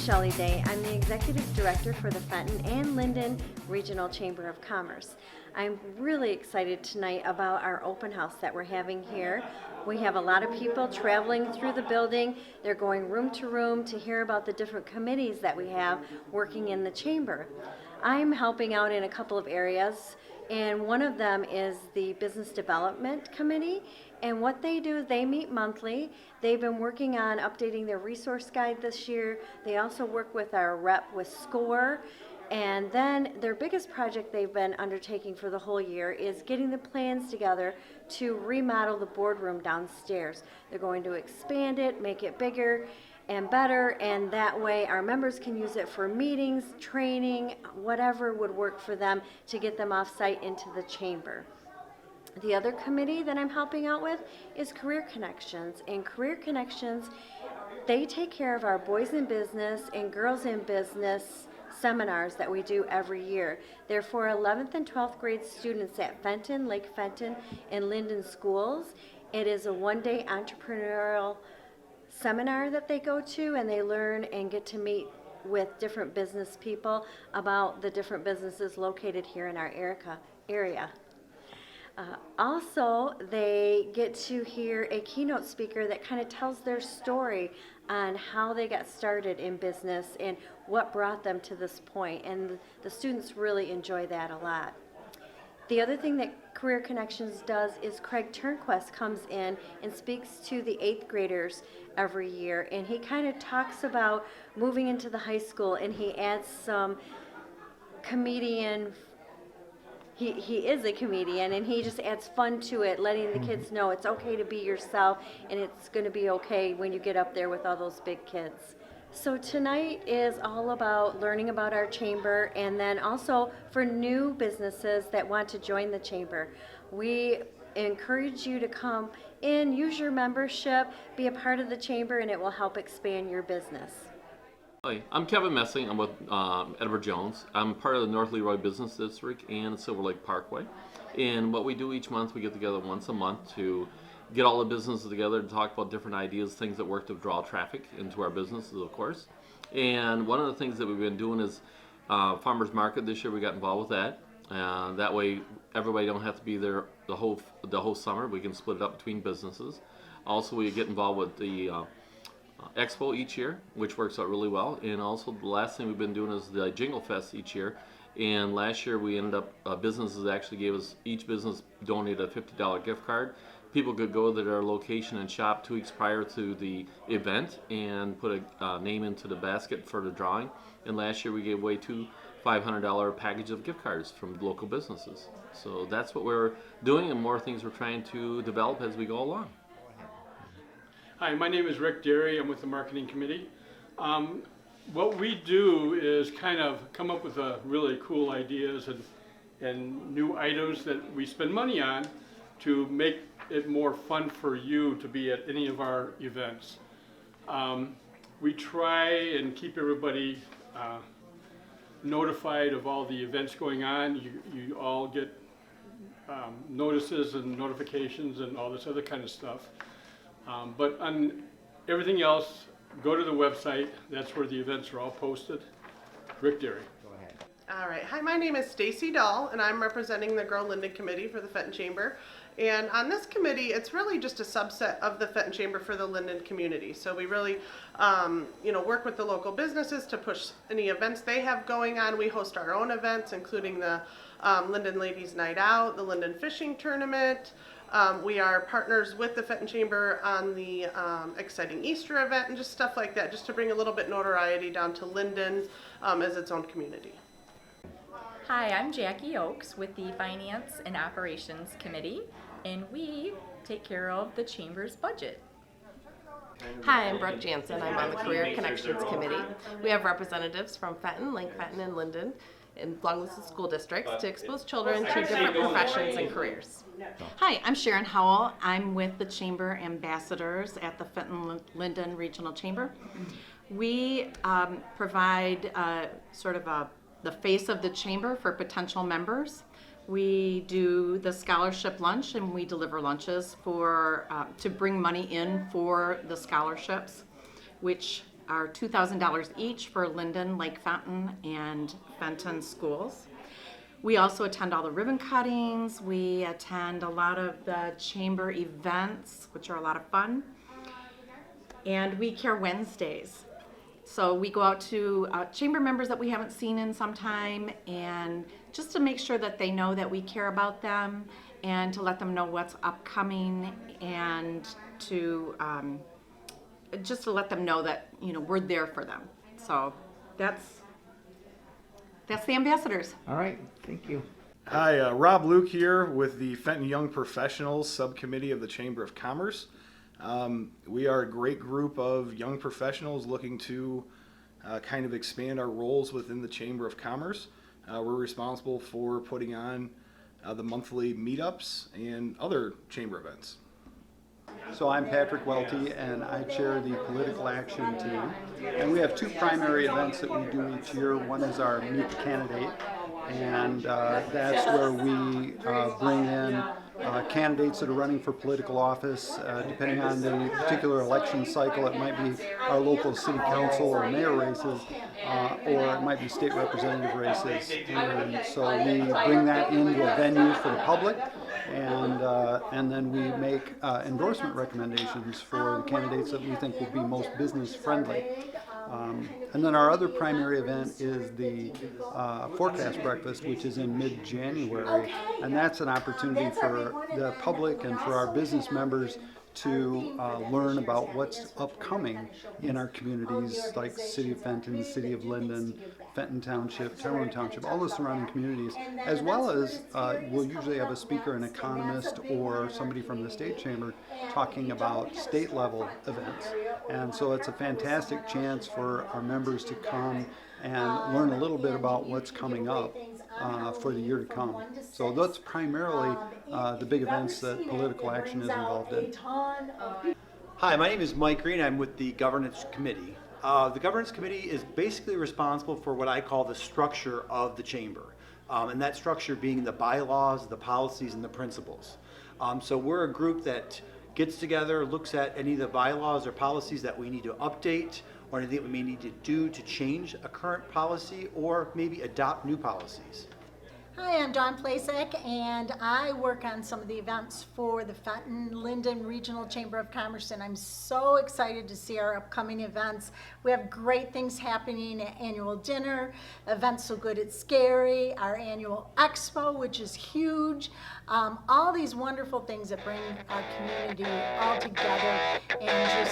Shelley. I'm the Executive Director for the Fenton and Linden Regional Chamber of Commerce. I'm really excited tonight about our open house that we're having here. We have a lot of people traveling through the building. They're going room to room to hear about the different committees that we have working in the chamber. I'm helping out in a couple of areas, and one of them is the Business Development Committee. And what they do, they meet monthly. They've been working on updating their resource guide this year. They also work with our rep with SCORE. And then their biggest project they've been undertaking for the whole year is getting the plans together to remodel the boardroom downstairs. They're going to expand it, make it bigger and better, and that way our members can use it for meetings, training, whatever would work for them to get them off-site into the chamber. The other committee that I'm helping out with is Career Connections. And Career Connections, they take care of our Boys in Business and Girls in Business seminars that we do every year. They're for 11th and 12th grade students at Fenton, Lake Fenton, and Linden schools. It is a one-day entrepreneurial seminar that they go to, and they learn and get to meet with different business people about the different businesses located here in our area. Also, they get to hear a keynote speaker that kind of tells their story on how they got started in business and what brought them to this point, and the students really enjoy that a lot. The other thing that Career Connections does is Craig Turnquest comes in and speaks to the 8th graders every year, and he kind of talks about moving into the high school, and he adds some comedian. He is a comedian, and he just adds fun to it, letting the kids know it's okay to be yourself, and it's going to be okay when you get up there with all those big kids. So tonight is all about learning about our chamber, and then also for new businesses that want to join the chamber. We encourage you to come in, use your membership, be a part of the chamber, and it will help expand your business. Hi, I'm Kevin Messing. I'm with Edward Jones. I'm part of the North Leroy Business District and Silver Lake Parkway. And what we do each month, we get together once a month to get all the businesses together to talk about different ideas, things that work to draw traffic into our businesses, of course. And one of the things that we've been doing is farmers market. This year we got involved with that. That way everybody don't have to be there the whole summer. We can split it up between businesses. Also, we get involved with the Expo each year, which works out really well. And also the last thing we've been doing is the Jingle Fest each year. And last year we ended up, businesses actually gave us, each business donated a $50 gift card. People could go to their location and shop 2 weeks prior to the event and put a name into the basket for the drawing. And last year we gave away 2 $500 package of gift cards from local businesses. So that's what we're doing, and more things we're trying to develop as we go along. Hi, my name is Rick Derry. I'm with the Marketing Committee. What we do is kind of come up with really cool ideas and new items that we spend money on to make it more fun for you to be at any of our events. We try and keep everybody notified of all the events going on. You all get notices and notifications and all this other kind of stuff. But on everything else, go to the website. That's where the events are all posted. Rick Derry. Go ahead. All right. Hi, my name is Stacey Dahl, and I'm representing the Grow Linden Committee for the Fenton Chamber. And on this committee, it's really just a subset of the Fenton Chamber for the Linden community. So we really, work with the local businesses to push any events they have going on. We host our own events, including the Linden Ladies Night Out, the Linden Fishing Tournament. We are partners with the Fenton Chamber on the exciting Easter event and just stuff like that, just to bring a little bit notoriety down to Linden as its own community. Hi, I'm Jackie Oakes with the Finance and Operations Committee, and we take care of the Chamber's budget. Hi, I'm Brooke Janssen. I'm on the Career Connections Committee. We have representatives from Fenton, Lake Fenton, and Linden, along with the school districts, to expose children to different professions and careers. Hi, I'm Sharon Howell. I'm with the Chamber Ambassadors at the Fenton Linden Regional Chamber. We provide the face of the Chamber for potential members. We do the scholarship lunch, and we deliver lunches to bring money in for the scholarships, which are $2,000 each for Linden, Lake Fenton, and Fenton schools. We also attend all the ribbon cuttings. We attend a lot of the chamber events, which are a lot of fun. And we Care Wednesdays. So we go out to chamber members that we haven't seen in some time, and just to make sure that they know that we care about them, and to let them know what's upcoming, and to just to let them know that, you know, we're there for them. So that's the ambassadors. All right, thank you. Hi, Rob Luke here with the Fenton Young Professionals Subcommittee of the Chamber of Commerce. We are a great group of young professionals looking to kind of expand our roles within the Chamber of Commerce. We're responsible for putting on the monthly meetups and other chamber events. So I'm Patrick Welty, and I chair the political action team. And we have two primary events that we do each year. One is our Meet the Candidate, and that's where we bring in candidates that are running for political office. Depending on the particular election cycle, it might be our local city council or mayor races, or it might be state representative races. And so we bring that into a venue for the public, and then we make endorsement recommendations for the candidates that we think will be most business friendly. And then our other primary event is the Forecast Breakfast, which is in mid-January, and that's an opportunity for the public and for our business members to learn about what's upcoming in our communities, like City of Fenton, City of Linden, Fenton Township, Terrebonne Township, all the surrounding communities, as well as we'll usually have a speaker, an economist, or somebody from the state chamber talking about state level events. And so it's a fantastic chance for our members to come and learn a little bit about what's coming up for the year to come. So that's primarily the big events that political action is involved in. Hi, my name is Mike Green. I'm with the Governance Committee. The Governance Committee is basically responsible for what I call the structure of the chamber, and that structure being the bylaws, the policies, and the principles. So we're a group that gets together, looks at any of the bylaws or policies that we need to update, or anything we may need to do to change a current policy or maybe adopt new policies. Hi, I'm Dawn Plasek, and I work on some of the events for the Fenton Linden Regional Chamber of Commerce, and I'm so excited to see our upcoming events. We have great things happening at annual dinner, events So Good It's Scary, our annual expo, which is huge, all these wonderful things that bring our community all together and